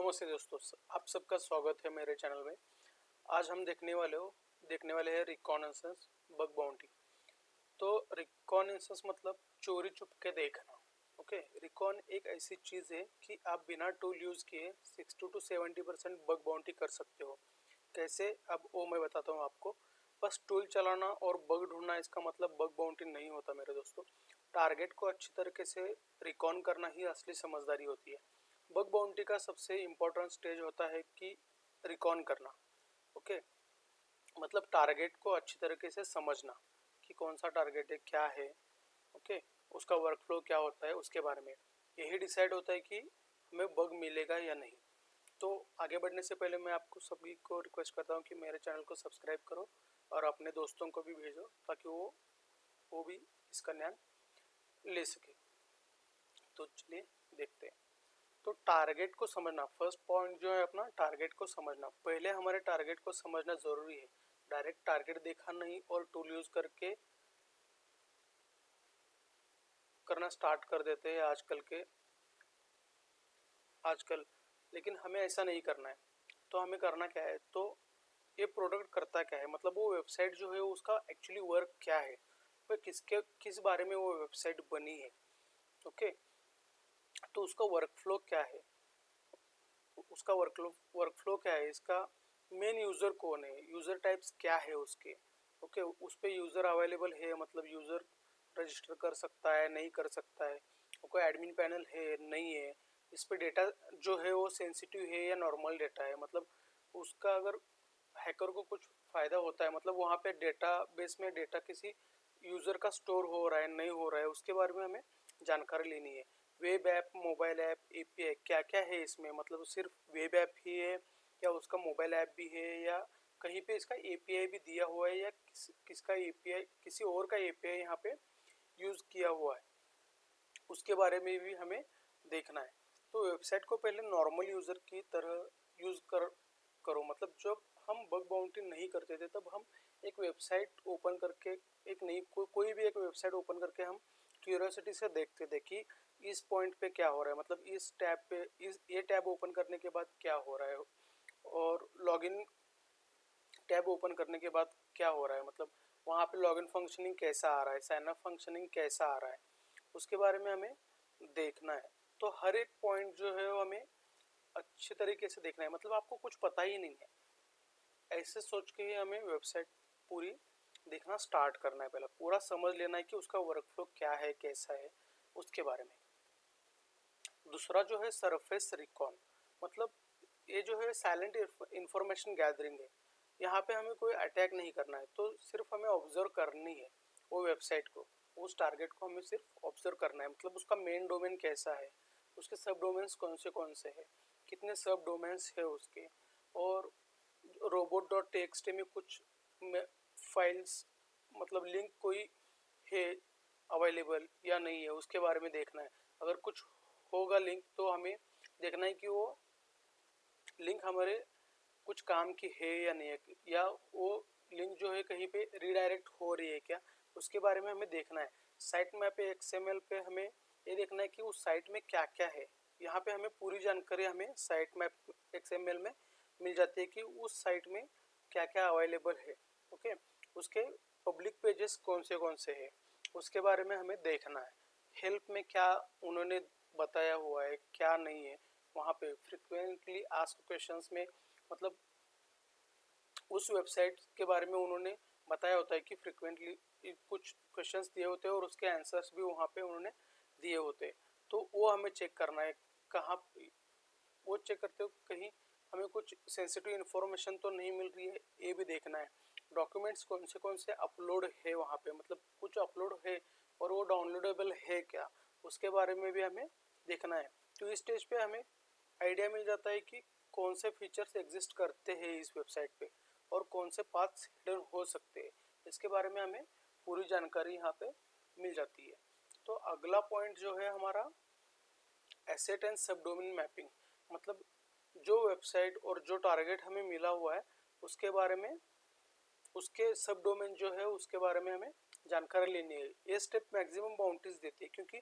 नमस्ते दोस्तों, आप सबका स्वागत है मेरे चैनल में। आज हम देखने वाले हैं रिकॉनेसेंस बग बाउंटी। तो रिकॉनेसेंस मतलब चोरी छुप के देखना। ओके, रिकॉन एक ऐसी चीज़ है कि आप बिना टूल यूज़ किए 60 to 70% बग बाउंटी कर सकते हो। कैसे, अब वो मैं बताता हूँ आपको। बस टूल चलाना और बग ढूंढना इसका मतलब बग बाउंटी नहीं होता मेरे दोस्तों। टारगेट को अच्छी तरीके से रिकॉन करना ही असली समझदारी होती है। बग बाउंटी का सबसे इम्पोर्टेंट स्टेज होता है कि रिकॉन करना। ओके, मतलब टारगेट को अच्छी तरीके से समझना कि कौन सा टारगेट है, क्या है। ओके, उसका वर्कफ्लो क्या होता है, उसके बारे में यही डिसाइड होता है कि हमें बग मिलेगा या नहीं। तो आगे बढ़ने से पहले मैं आपको सभी को रिक्वेस्ट करता हूँ कि मेरे चैनल को सब्सक्राइब करो और अपने दोस्तों को भी भेजो ताकि वो भी इसका ज्ञान ले सके। तो चलिए देखते हैं। तो टारगेट को समझना, फर्स्ट पॉइंट जो है अपना टारगेट को समझना। पहले हमारे टारगेट को समझना ज़रूरी है। डायरेक्ट टारगेट देखा नहीं और टूल यूज़ करके करना स्टार्ट कर देते हैं आजकल। लेकिन हमें ऐसा नहीं करना है। तो हमें करना क्या है, तो ये प्रोडक्ट करता क्या है, मतलब वो वेबसाइट जो है उसका एक्चुअली वर्क क्या है, वो किस बारे में वो वेबसाइट बनी है। ओके, तो उसका वर्कफ्लो क्या है, उसका वर्कफ्लो क्या है, इसका मेन यूज़र कौन है, यूज़र टाइप्स क्या है उसके। ओके, उस पर यूज़र अवेलेबल है, मतलब यूज़र रजिस्टर कर सकता है, नहीं कर सकता है, कोई एडमिन पैनल है, नहीं है, इस पर डेटा जो है वो सेंसिटिव है या नॉर्मल डेटा है, मतलब उसका अगर हैकर को कुछ फ़ायदा होता है, मतलब वहाँ पे डेटा बेस में डेटा किसी यूज़र का स्टोर हो रहा है, नहीं हो रहा है, उसके बारे में हमें जानकारी लेनी है। Web app, mobile app, API क्या क्या है इसमें, मतलब सिर्फ वेब ऐप ही है या उसका मोबाइल ऐप भी है, या कहीं पे इसका एपीआई भी दिया हुआ है, या किसका एपीआई, किसी और का एपीआई यहाँ पे यूज़ किया हुआ है, उसके बारे में भी हमें देखना है। तो वेबसाइट को पहले नॉर्मल यूज़र की तरह यूज़ करो, मतलब जब हम बग बाउंटी नहीं करते थे तब हम एक वेबसाइट ओपन करके एक नई कोई भी एक वेबसाइट ओपन करके हम क्यूरियोसिटी से देखते थे कि इस पॉइंट पे क्या हो रहा है, मतलब इस टैब पे ये टैब ओपन करने के बाद क्या हो रहा है, और लॉगिन टैब ओपन करने के बाद क्या हो रहा है, मतलब वहाँ पे लॉगिन फंक्शनिंग कैसा आ रहा है, साइन अप फंक्शनिंग कैसा आ रहा है, उसके बारे में हमें देखना है। तो हर एक पॉइंट जो है वो हमें अच्छे तरीके से देखना है, मतलब आपको कुछ पता ही नहीं है ऐसे सोच के ही हमें वेबसाइट पूरी देखना स्टार्ट करना है। पहले पूरा समझ लेना है कि उसका वर्कफ्लो क्या है, कैसा है, उसके बारे में। दूसरा जो है सरफेस रिकॉन, मतलब ये जो है साइलेंट इंफॉर्मेशन गैदरिंग है। यहाँ पे हमें कोई अटैक नहीं करना है, तो सिर्फ हमें ऑब्जर्व करनी है वो वेबसाइट को, उस टारगेट को हमें सिर्फ ऑब्जर्व करना है, मतलब उसका मेन डोमेन कैसा है, उसके सब डोमेन्स कौन से हैं, कितने सब डोमेन्स है उसके, और robot.txt में कुछ फाइल्स, मतलब लिंक कोई है अवेलेबल या नहीं है, उसके बारे में देखना है। अगर कुछ होगा लिंक तो हमें देखना है कि वो लिंक हमारे कुछ काम की है या नहीं है, या वो लिंक जो है कहीं पे रीडायरेक्ट हो रही है क्या, उसके बारे में हमें देखना है। साइट मैप एक्सएमएल पे हमें ये देखना है कि उस साइट में क्या क्या है। यहाँ पे हमें पूरी जानकारी हमें साइट मैप एक्सएमएल में मिल जाती है कि उस साइट में क्या क्या अवेलेबल है। ओके, उसके पब्लिक पेजेस कौन से हैं, उसके बारे में हमें देखना है। हेल्प में क्या उन्होंने बताया हुआ है, क्या नहीं है। वहाँ पे फ्रिक्वेंटली आस्क्ड क्वेश्चंस में, मतलब उस वेबसाइट के बारे में उन्होंने बताया होता है कि फ्रिक्वेंटली कुछ क्वेश्चंस दिए होते हैं और उसके आंसर्स भी वहाँ पे उन्होंने दिए होते हैं। तो वो हमें चेक करना है, कहाँ वो चेक करते हो कहीं हमें कुछ सेंसिटिव इन्फॉर्मेशन तो नहीं मिल रही है, ये भी देखना है। डॉक्यूमेंट्स कौन से अपलोड है वहाँ पे, मतलब कुछ अपलोड है और वो डाउनलोडेबल है क्या, उसके बारे में भी हमें देखना है। तो इस स्टेज पे हमें आइडिया मिल जाता है कि कौन से फीचर्स एग्जिस्ट करते हैं इस वेबसाइट पे और कौन से पाथ्स हिडन हो सकते हैं, इसके बारे में हमें पूरी जानकारी यहाँ पे मिल जाती है। तो अगला पॉइंट जो है हमारा एसेट एंड सब डोमेन मैपिंग, मतलब जो वेबसाइट और जो टारगेट हमें मिला हुआ है उसके बारे में, उसके सब डोमेन जो है उसके बारे में हमें जानकारी लेनी है। ये स्टेप मैक्सिमम बाउंड्रीज देती है, क्योंकि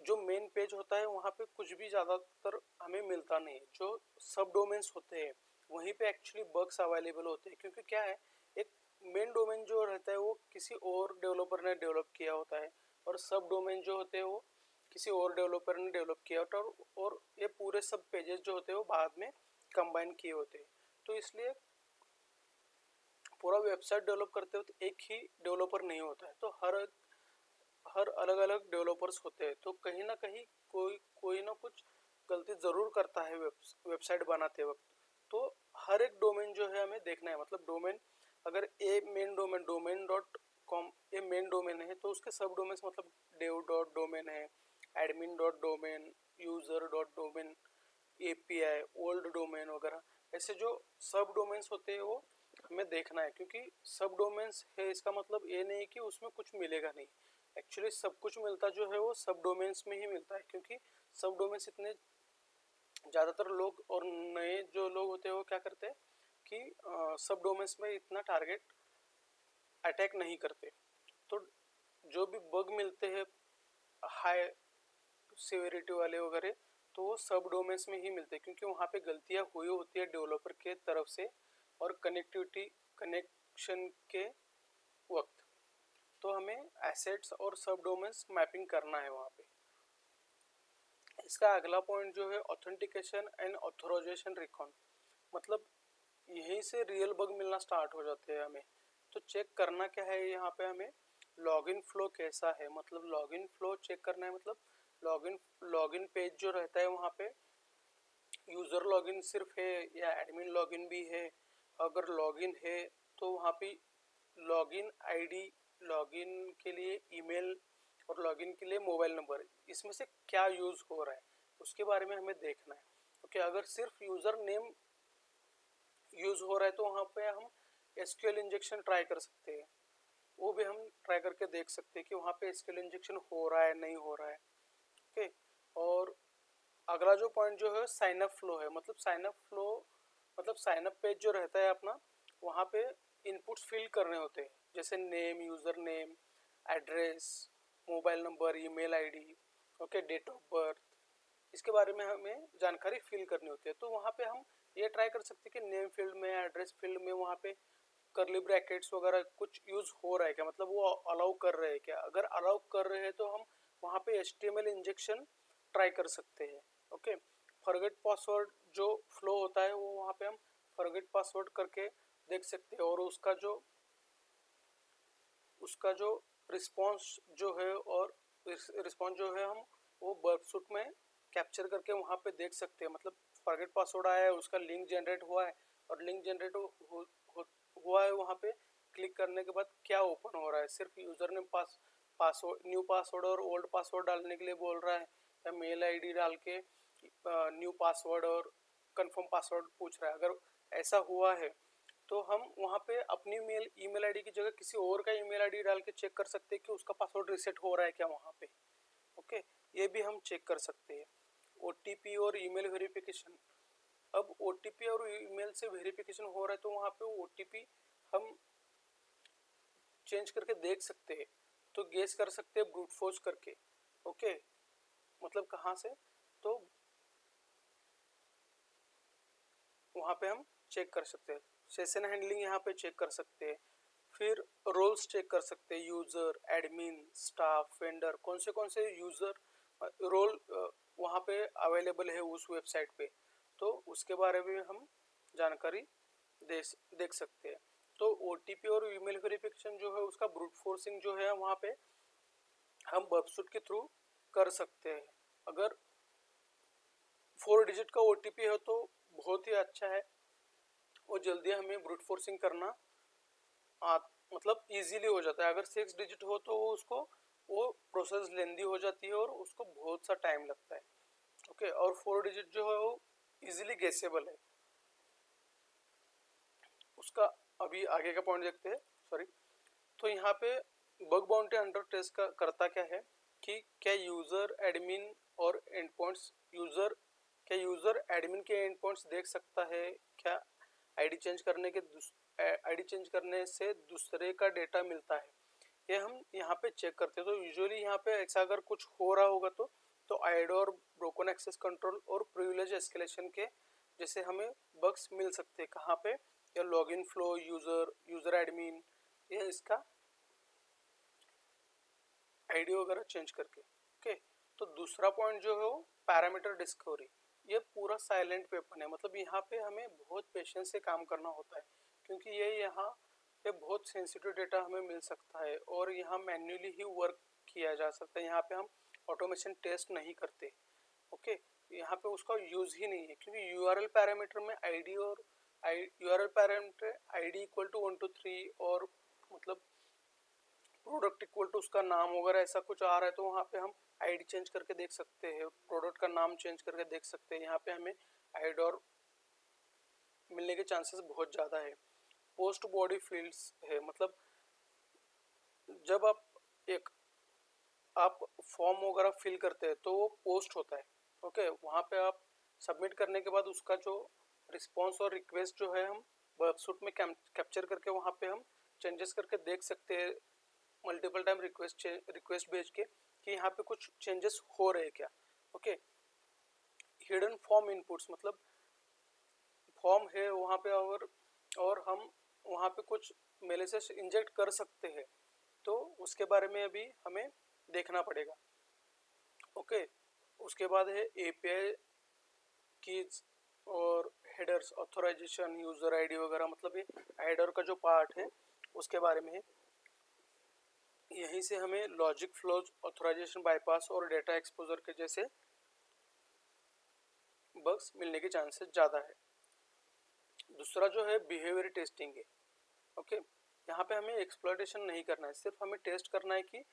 जो मेन पेज होता है वहाँ पे कुछ भी ज़्यादातर हमें मिलता नहीं है। जो सब डोमेन्स होते हैं वहीं पे एक्चुअली बग्स अवेलेबल होते हैं, क्योंकि क्या है, एक मेन डोमेन जो रहता है वो किसी और डेवलपर ने डेवलप किया होता है, और सब डोमेन जो होते हैं वो किसी और डेवलपर ने डेवलप किया होता है, और ये पूरे सब पेजेस जो होते हैं वो बाद में कंबाइन किए होते हैं। तो इसलिए पूरा वेबसाइट डेवलप करते वक्त एक ही डेवलपर नहीं होता है, तो हर अलग अलग डेवलपर्स होते हैं, तो कहीं ना कहीं कोई ना कुछ गलती ज़रूर करता है वेबसाइट बनाते वक्त। तो हर एक डोमेन जो है हमें देखना है, मतलब डोमेन अगर a main domain domain dot com a main domain है, तो उसके सब डोमेन्स मतलब डेव डॉट डोमेन है, admin dot domain, user dot domain, API, old domain वगैरह, ऐसे जो सब डोमेन्स होते हैं वो हमें देखना है। क्योंकि सब डोमेन्स है इसका मतलब ये नहीं कि उसमें कुछ मिलेगा नहीं, एक्चुअली सब कुछ मिलता जो है वो सब डोमेन्स में ही मिलता है। क्योंकि सब डोमेन्स इतने ज़्यादातर लोग और नए जो लोग होते हैं वो क्या करते हैं कि सब डोमेन्स में इतना टारगेट अटैक नहीं करते। तो जो भी बग मिलते हैं हाई सिविरिटी वाले वगैरह, तो वो सब डोमेन्स में ही मिलते हैं, क्योंकि वहाँ पे गलतियाँ हुई होती है डेवलपर के तरफ से और कनेक्शन के वक्त। तो हमें एसेट्स और सब डोमेन्स मैपिंग करना है वहाँ पे। इसका अगला पॉइंट जो है ऑथेंटिकेशन एंड ऑथराइजेशन रिकॉन, मतलब यहीं से रियल बग मिलना स्टार्ट हो जाते हैं हमें। तो चेक करना क्या है यहाँ पे, हमें लॉगिन फ्लो कैसा है, मतलब लॉगिन फ्लो चेक करना है। मतलब लॉगिन पेज जो रहता है वहाँ पे यूज़र लॉगिन सिर्फ है या एडमिन लॉगिन भी है। अगर लॉगिन है तो वहाँ पे लॉगिन आईडी, लॉगिन के लिए ईमेल और लॉगिन के लिए मोबाइल नंबर, इसमें से क्या यूज़ हो रहा है उसके बारे में हमें देखना है। ओके, अगर सिर्फ यूज़र नेम यूज़ हो रहा है तो वहाँ पे हम एसक्यूएल इंजेक्शन ट्राई कर सकते हैं, वो भी हम ट्राई करके देख सकते हैं कि वहाँ पे एसक्यूएल इंजेक्शन हो रहा है नहीं हो रहा है। ओके, और अगला जो पॉइंट जो है साइन अप फ्लो है, मतलब साइन अप फ्लो मतलब साइन अप पेज जो रहता है अपना, वहाँ पे इनपुट्स फिल करने होते हैं, जैसे name, user name, address, mobile number, email ID, okay, date of birth, इसके बारे में हमें जानकारी फिल करनी होती है। तो वहाँ पे हम ये ट्राई कर सकते हैं कि नेम फील्ड में, एड्रेस फील्ड में वहाँ पे करली ब्रैकेट्स वगैरह कुछ यूज़ हो रहा है क्या, मतलब वो अलाउ कर रहे हैं क्या। अगर अलाउ कर रहे हैं तो हम वहाँ पे HTML इंजेक्शन ट्राई कर सकते हैं। ओके, फॉरगेट पासवर्ड जो फ्लो होता है वो वहाँ पे हम फॉरगेट पासवर्ड करके देख सकते हैं, और उसका जो रिस्पॉन्स जो है, और रिस्पॉन्स जो है हम वो वर्कसूट में कैप्चर करके वहाँ पे देख सकते हैं। मतलब फॉरगेट पासवर्ड आया है, उसका लिंक जनरेट हुआ है, और लिंक जनरेट हुआ है वहाँ पे क्लिक करने के बाद क्या ओपन हो रहा है, सिर्फ यूज़र ने पासवर्ड, न्यू पासवर्ड और ओल्ड पासवर्ड डालने के लिए बोल रहा है, या मेल आईडी डाल के न्यू पासवर्ड और कंफर्म पासवर्ड पूछ रहा है। अगर ऐसा हुआ है तो हम वहाँ पे अपनी ईमेल आईडी की जगह किसी और का ईमेल आईडी डाल के चेक कर सकते हैं कि उसका पासवर्ड रिसेट हो रहा है क्या वहाँ पे। ओके, ये भी हम चेक कर सकते हैं। OTP और ईमेल वेरिफिकेशन, अब OTP और ईमेल से वेरिफिकेशन हो रहा है तो वहाँ पे OTP हम चेंज करके देख सकते हैं, तो गेस कर सकते हैं ब्रूट फोर्स करके। ओके, मतलब कहाँ से, तो वहाँ पे हम चेक कर सकते हैं। सेशन हैंडलिंग यहाँ पे चेक कर सकते हैं। फिर रोल्स चेक कर सकते हैं, यूज़र, एडमिन, स्टाफ, वेंडर, कौन से यूज़र रोल वहाँ पे अवेलेबल है उस वेबसाइट पे, तो उसके बारे में हम जानकारी देख सकते हैं। तो OTP और ईमेल वेरिफिकेशन जो है उसका ब्रूट फोर्सिंग जो है वहाँ पे हम वेबसूट के थ्रू कर सकते हैं। अगर 4 डिजिट का OTP है तो बहुत ही अच्छा है, और जल्दी हमें ब्रूट फोर्सिंग करना मतलब इजीली हो जाता है। अगर 6 डिजिट हो तो वो प्रोसेस लेंदी हो जाती है और उसको बहुत सा टाइम लगता है। ओके, और 4 डिजिट जो है वो इजीली गेसेबल है। उसका अभी आगे का पॉइंट देखते हैं, सॉरी। तो यहाँ पे बग बाउंटी अंडर टेस्ट का करता क्या है कि क्या यूज़र एडमिन और एंड पॉइंट्स यूज़र एडमिन के एंड पॉइंट्स देख सकता है क्या, आईडी चेंज करने से दूसरे का डेटा मिलता है, ये हम यहाँ पे चेक करते हैं। तो यूजुअली यहाँ पे ऐसा अगर कुछ हो रहा होगा तो आईडोर, ब्रोकन एक्सेस कंट्रोल और प्रिविलेज एस्केलेशन के जैसे हमें बग्स मिल सकते हैं। कहाँ पे? या लॉगिन फ्लो, यूजर एडमिन, ये इसका आईडी वगैरह चेंज करके। ओके, तो दूसरा पॉइंट जो है वो पैरामीटर डिस्कवरी। ये पूरा साइलेंट वेपन है, मतलब यहाँ पे हमें बहुत पेशेंस से काम करना होता है, क्योंकि ये यहाँ पे बहुत सेंसिटिव डेटा हमें मिल सकता है और यहाँ मैन्युअली ही वर्क किया जा सकता है। यहाँ पे हम ऑटोमेशन टेस्ट नहीं करते। ओके, यहाँ पे उसका यूज ही नहीं है, क्योंकि यूआरएल पैरामीटर में आईडी और URL parameter ID equal to 1 to 3 और मतलब प्रोडक्ट इक्वल टू उसका नाम वगैरह ऐसा कुछ आ रहा है, तो वहाँ पे हम आईडी चेंज करके देख सकते हैं, प्रोडक्ट का नाम चेंज करके देख सकते हैं। यहाँ पे हमें आईडोर मिलने के चांसेस बहुत ज़्यादा है। पोस्ट बॉडी फील्ड्स है, मतलब जब आप फॉर्म वगैरह फिल करते हैं तो वो पोस्ट होता है। ओके, वहाँ पे आप सबमिट करने के बाद उसका जो रिस्पॉन्स और रिक्वेस्ट जो है हम वेबसूट में कैप्चर करके वहाँ पे हम चेंजेस करके देख सकते हैं, मल्टीपल टाइम रिक्वेस्ट भेज के, कि यहाँ पे कुछ चेंजेस हो रहे हैं क्या। ओके, हिडन फॉर्म इनपुट्स, मतलब फॉर्म है वहाँ पे और हम वहाँ पे कुछ मेलिसेस इंजेक्ट कर सकते हैं, तो उसके बारे में अभी हमें देखना पड़ेगा। ओके, उसके बाद है एपीआई कीज और हेडर्स, ऑथराइजेशन, यूजर आईडी वगैरह, मतलब ये हेडर का जो पार्ट है उसके बारे में है। यहीं से हमें लॉजिक फ्लोज, ऑथराइजेशन बाईपास और डेटा एक्सपोजर के जैसे बग्स मिलने के चांसेस ज़्यादा है। दूसरा जो है बिहेवियर टेस्टिंग है। ओके, यहाँ पे हमें एक्सप्लॉयटेशन नहीं करना है, सिर्फ हमें टेस्ट करना है कि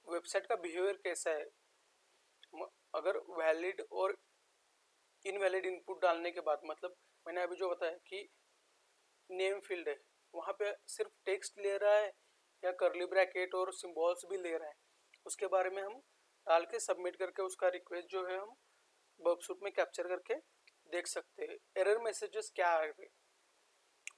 वेबसाइट का बिहेवियर कैसा है। अगर वैलिड और इनवैलिड इनपुट डालने के बाद, मतलब मैंने अभी जो बताया कि नेम फील्ड है, वहाँ पे सिर्फ टेक्स्ट ले रहा है या कर्ली ब्रैकेट और सिंबल्स भी ले रहा है, उसके बारे में हम डाल के सबमिट करके उसका रिक्वेस्ट जो है हम वेबसूट में कैप्चर करके देख सकते हैं। एरर मैसेजेस क्या आ रहे।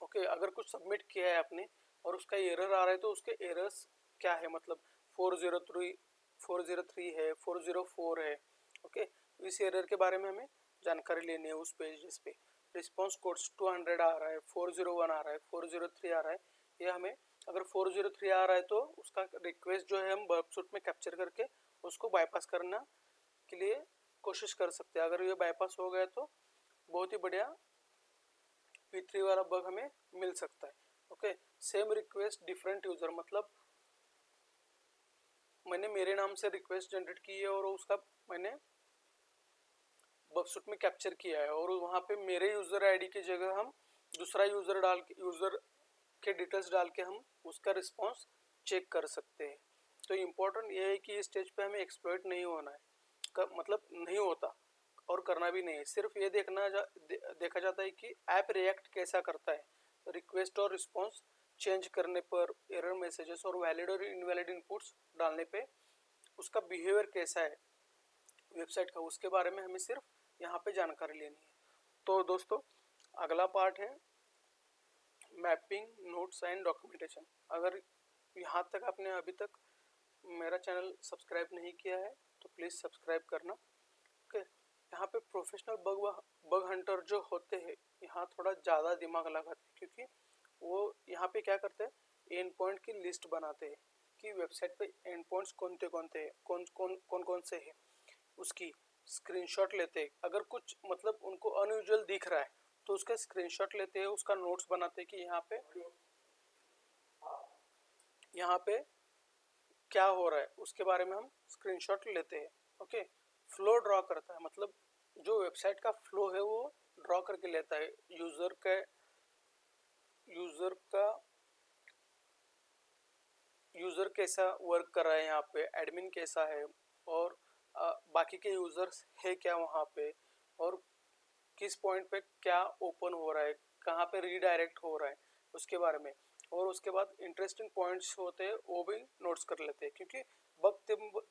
ओके, अगर कुछ सबमिट किया है आपने और उसका एरर आ रहा है तो उसके एरर्स क्या है, मतलब 403 है, 404 है। ओके, इस एरर के बारे में हमें जानकारी लेनी है उस पेजेस पे। रिस्पॉन्स कोड्स 200 आ रहा है, 401 आ रहा है, 403 आ रहा है, ये हमें अगर 403 आ रहा है तो उसका रिक्वेस्ट जो है हम वेबसूट में कैप्चर करके उसको बाईपास करना के लिए कोशिश कर सकते हैं। अगर ये बाईपास हो गया तो बहुत ही बढ़िया P3 वाला बग हमें मिल सकता है। Okay, same request different user, मतलब मैंने मेरे नाम से रिक्वेस्ट जनरेट की है और उसका मैंने वेबसूट में कैप्चर किया है और वहाँ पे मेरे यूजर आईडी की जगह हम दूसरा यूजर डाल के, यूजर के डिटेल्स डाल के हम उसका रिस्पॉन्स चेक कर सकते हैं। तो इम्पोर्टेंट ये है कि इस स्टेज पे हमें एक्सप्लॉइट नहीं होना है, मतलब नहीं होता और करना भी नहीं है। सिर्फ ये देखा जाता है कि ऐप रिएक्ट कैसा करता है रिक्वेस्ट और रिस्पॉन्स चेंज करने पर, एरर मैसेजेस और वैलिड और इनवैलिड इनपुट्स डालने पे उसका बिहेवियर कैसा है वेबसाइट का, उसके बारे में हमें सिर्फ यहाँ पे जानकारी लेनी है। तो दोस्तों, अगला पार्ट है मैपिंग, नोट्स एंड डॉक्यूमेंटेशन। अगर यहाँ तक आपने अभी तक मेरा चैनल सब्सक्राइब नहीं किया है तो प्लीज़ सब्सक्राइब करना। ओके, यहाँ पे प्रोफेशनल बग हंटर जो होते हैं यहाँ थोड़ा ज़्यादा दिमाग लगाते हैं, क्योंकि वो यहाँ पे क्या करते हैं, एंड पॉइंट की लिस्ट बनाते हैं कि वेबसाइट पे एंड पॉइंट्स कौन कौन से हैं, उसकी स्क्रीनशॉट लेते हैं। अगर कुछ मतलब उनको अनयूजुअल दिख रहा है तो उसका स्क्रीनशॉट लेते हैं, उसका नोट्स बनाते हैं कि यहाँ पे क्या हो रहा है, उसके बारे में हम स्क्रीनशॉट लेते हैं। ओके, फ्लो ड्रॉ करता है, मतलब जो वेबसाइट का फ्लो है वो ड्रॉ करके लेता है, यूज़र कैसा वर्क कर रहा है, यहाँ पे एडमिन कैसा है और बाकी के यूज़र्स है क्या वहाँ पे, और किस पॉइंट पे क्या ओपन हो रहा है, कहाँ पे रीडायरेक्ट हो रहा है उसके बारे में। और उसके बाद इंटरेस्टिंग पॉइंट्स होते हैं वो भी नोट्स कर लेते हैं, क्योंकि बग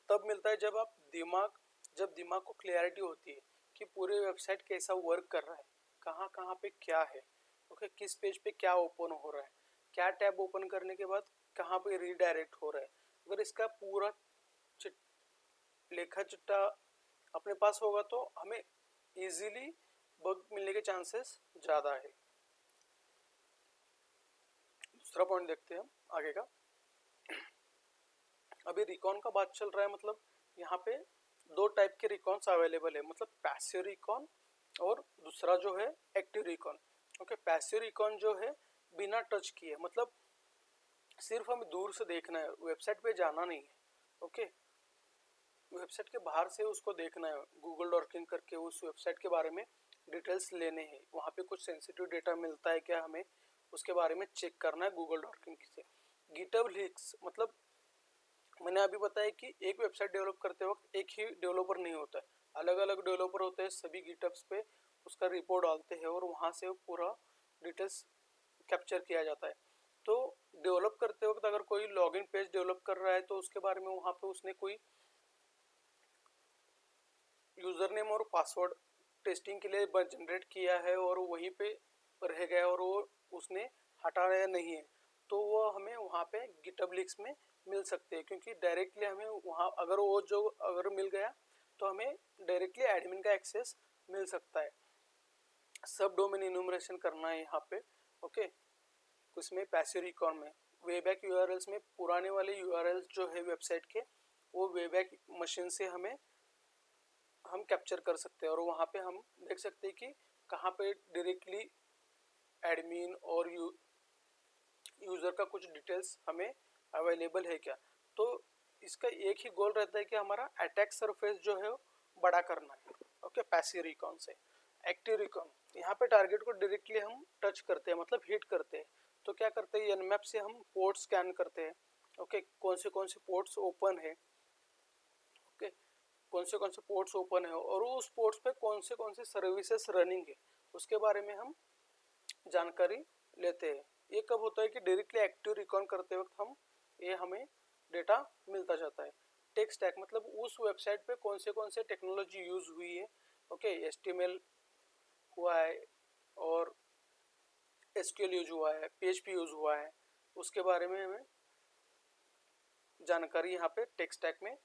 तब मिलता है जब दिमाग को क्लियरिटी होती है कि पूरे वेबसाइट कैसा वर्क कर रहा है, कहाँ कहाँ पे क्या है। ओके, किस पेज पे क्या ओपन हो रहा है, क्या टैब ओपन करने के बाद कहाँ पे रीडायरेक्ट हो रहा है। अगर इसका पूरा लेखा चिट्ठा अपने पास होगा तो हमें इजीली बग मिलने के चांसेस ज़्यादा है। दूसरा पॉइंट देखते हैं हम आगे का। अभी रिकॉन का बात चल रहा है, मतलब यहाँ पे दो टाइप के रिकॉन्स अवेलेबल है, मतलब पैसिव रिकॉन और दूसरा जो है active recon. Okay, passive recon जो है बिना टच किए, मतलब सिर्फ हमें दूर से देखना है, वेबसाइट पे जाना नहीं है। ओके, वेबसाइट के बाहर से उसको देखना है, गूगल डॉकिंग करके उस वेबसाइट के बारे में डिटेल्स लेने हैं, वहाँ पे कुछ सेंसिटिव डेटा मिलता है क्या, हमें उसके बारे में चेक करना है गूगल डॉकिंग से। गिटहब लीक्स, मतलब मैंने अभी बताया कि एक वेबसाइट डेवलप करते वक्त एक ही डेवलपर नहीं होता है, अलग अलग डेवलपर होते हैं, सभी गिटहब्स पे उसका रिपोर्ट डालते हैं और वहाँ से पूरा डिटेल्स कैप्चर किया जाता है। तो डेवलप करते वक्त अगर कोई लॉगिन पेज डेवलप कर रहा है तो उसके बारे में वहाँ पे उसने कोई यूज़र नेम और पासवर्ड टेस्टिंग के लिए जनरेट किया है और वहीं पे रह गया और वो उसने हटाया नहीं है, तो वो हमें वहाँ पे गिटहब लीक्स में मिल सकते हैं, क्योंकि डायरेक्टली हमें वहाँ अगर मिल गया तो हमें डायरेक्टली एडमिन का एक्सेस मिल सकता है। सब डोमेन इन्यूमरेशन करना है यहाँ पे। ओके, उसमें पैसिव रिकॉन में वेबैक यूआरएल्स में पुराने वाले यूआरएल्स जो है वेबसाइट के, वो वेबैक मशीन से हम कैप्चर कर सकते हैं और वहाँ पे हम देख सकते हैं कि कहाँ पे डायरेक्टली एडमिन और यूज़र का कुछ डिटेल्स हमें अवेलेबल है क्या। तो इसका एक ही गोल रहता है कि हमारा अटैक सरफेस जो है बड़ा करना है। ओके, पैसिव रिकॉन से। एक्टिव रिकॉन, यहाँ पे टारगेट को डायरेक्टली हम टच करते हैं, मतलब हिट करते हैं। तो क्या करते हैं, एनमैप से हम पोर्ट स्कैन करते हैं। ओके, कौन से पोर्ट्स ओपन है, ओके, कौन से पोर्ट्स ओपन है और उस पोर्ट्स पे कौन से सर्विसेज रनिंग है, उसके बारे में हम जानकारी लेते हैं। ये कब होता है कि डायरेक्टली एक्टिव रिकॉन करते वक्त हमें डेटा मिलता जाता है। टेक स्टैक, मतलब उस वेबसाइट पे कौन से टेक्नोलॉजी यूज हुई है। ओके, HTML हुआ है और SQL यूज हुआ है, PHP यूज हुआ है, उसके बारे में हमें जानकारी यहाँ पे टेक स्टैक में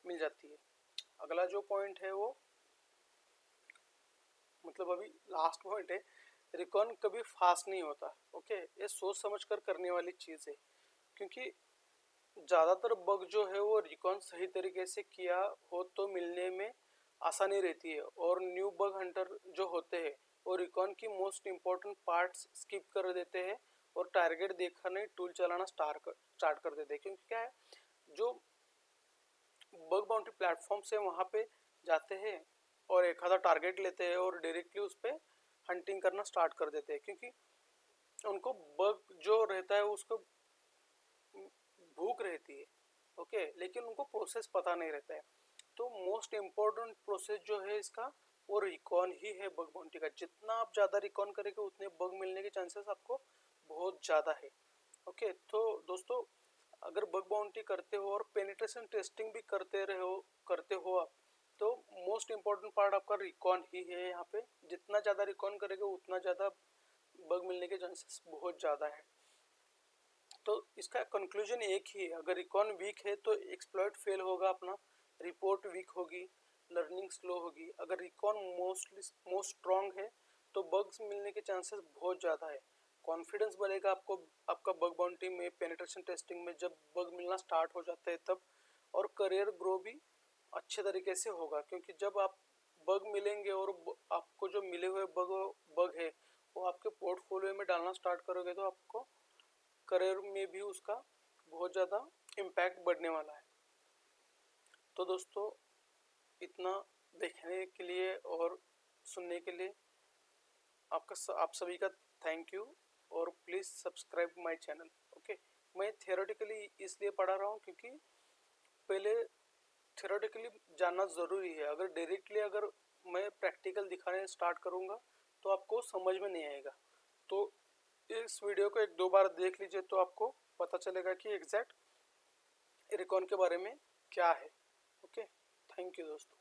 मिल जाती है। अगला जो पॉइंट है वो, मतलब अभी लास्ट पॉइंट है, रिकॉन कभी फास्ट नहीं होता। ओके, ये सोच समझ कर करने वाली चीज़ है, क्योंकि ज़्यादातर बग जो है वो रिकॉन सही तरीके से किया हो तो मिलने में आसानी रहती है, और न्यू बग हंटर जो होते हैं वो रिकॉन की मोस्ट इम्पॉर्टेंट पार्ट्स स्किप कर देते हैं और टारगेट देखने टूल चलाना स्टार्ट कर देते हैं। क्योंकि क्या है, जो बग बाउंटी प्लेटफॉर्म से वहाँ पे जाते हैं और एक आधा टारगेट लेते हैं और डायरेक्टली उस पर हंटिंग करना स्टार्ट कर देते हैं, क्योंकि उनको बग जो रहता है उसको भूख रहती है। ओके, लेकिन उनको प्रोसेस पता नहीं रहता है। तो मोस्ट इम्पोर्टेंट प्रोसेस जो है इसका वो रिकॉन ही है बग बाउंटी का। जितना आप ज़्यादा रिकॉन करेंगे उतने बग मिलने के चांसेस आपको बहुत ज़्यादा है। ओके, तो दोस्तों अगर बग बाउंटी करते हो और पेनिट्रेशन टेस्टिंग भी करते हो आप, तो मोस्ट इम्पोर्टेंट पार्ट आपका रिकॉन ही है यहाँ पे। जितना ज़्यादा रिकॉन करेंगे उतना ज़्यादा बग मिलने के चांसेस बहुत ज़्यादा है। तो इसका कंक्लूजन एक ही है, अगर रिकॉन वीक है तो एक्सप्लॉइट फेल होगा अपना, रिपोर्ट वीक होगी, लर्निंग स्लो होगी। अगर रिकॉन मोस्ट स्ट्रॉन्ग है तो बग्स मिलने के चांसेस बहुत ज़्यादा है। कॉन्फिडेंस बढ़ेगा आपको आपका बग बाउंटी में, पेनिट्रेशन टेस्टिंग में जब बग मिलना स्टार्ट हो जाता है तब, और करियर ग्रो भी अच्छे तरीके से होगा, क्योंकि जब आप बग मिलेंगे और आपको जो मिले हुए बग है वो आपके पोर्टफोलियो में डालना स्टार्ट करोगे तो आपको करियर में भी उसका बहुत ज़्यादा इम्पैक्ट बढ़ने वाला है। तो दोस्तों इतना देखने के लिए और सुनने के लिए आप सभी का थैंक यू, और please subscribe my channel. Okay, मैं थियोरेटिकली इसलिए पढ़ा रहा हूँ क्योंकि पहले थियोरेटिकली जानना ज़रूरी है। अगर मैं प्रैक्टिकल दिखाने स्टार्ट करूँगा तो आपको समझ में नहीं आएगा। तो इस वीडियो को एक दो बार देख लीजिए तो आपको पता चलेगा कि एग्जैक्ट रिकॉन के बारे में क्या है। ओके, थैंक यू दोस्तों।